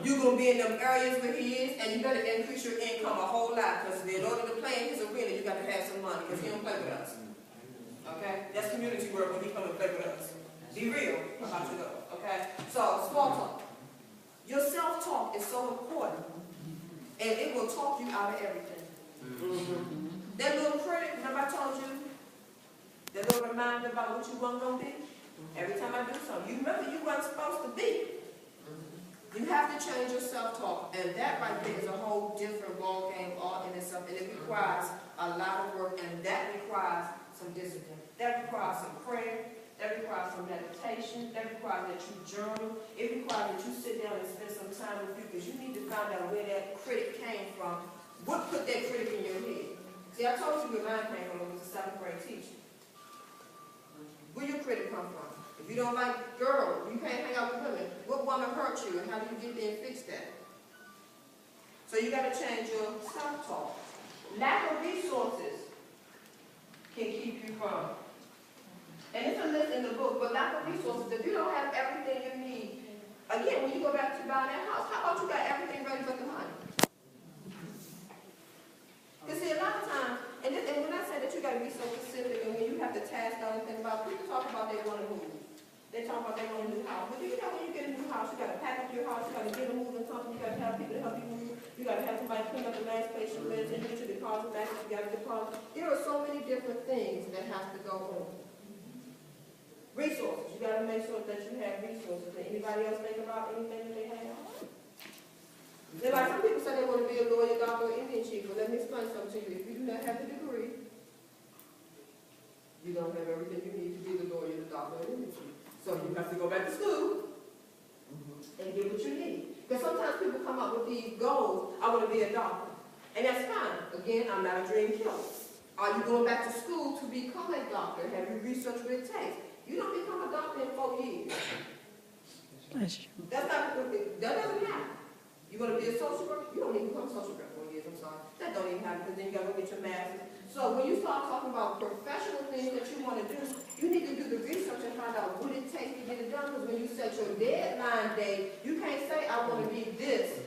you're going to be in them areas where he is, and you better increase your income a whole lot, because in order to play in his arena, you got to have some money, because he don't play with us. Okay? That's community work when he come and play with us. Be real about your goals. Okay? So, small talk. Your self-talk is so important, and it will talk you out of everything. That little critic, remember I told you, that little reminder about what you weren't going to be? Every time I do something, you remember you weren't supposed to be. You have to change your self-talk, and that right there is a whole different ball game all in itself, and it requires a lot of work, and that requires some discipline. That requires some prayer. That requires some meditation. That requires that you journal. It requires that you sit down and spend some time with you, because you need to find out where that critic came from. What put that critic in your head? See, I told you where mine came from. It was a 7th grade teacher. Where your critic come from? If you don't like girls, you can't hang out with women. What woman hurt you, and how do you get there and fix that? So you got to change your self-talk. Lack of resources can keep you from. And it's a list in the book, but lack of resources. If you don't have everything you need, again, when you go back to buying that house, how about you got everything ready but the money? Because see, a lot of times, and when I say that you got to be so specific, and when you have to task down and think about, people talk about they want to move. They talk about they want a new house. But do you know when you get a new house, you got to pack up your house, you got to get a moving something, you got to have people to help you move, you got to have somebody clean up the last place you live, and you to deposit back, you got to deposit. There are so many different things that have to go on. Resources. You got to make sure that you have resources. Did anybody else think about anything that they have? They're like, some people say they want to be a lawyer, doctor, or Indian chief. Well, let me explain something to you. If you do not have the degree, you don't have everything you need to be the lawyer, the doctor, or Indian chief. So you have to go back to school and get what you need. Because sometimes people come up with these goals. I want to be a doctor. And that's fine. Again, I'm not a dream killer. Are you going back to school to become a doctor? Have you researched what it takes? You don't become a doctor in 4 years. That's not, that doesn't happen. You want to be a social worker? You don't even become a social worker in 4 years, I'm sorry. That don't even happen, because then you got to go get your master's. So when you start talking about professional things that you want to do, you need to do the research and find out what it takes to get it done. Because when you set your deadline date, you can't say, I want to be this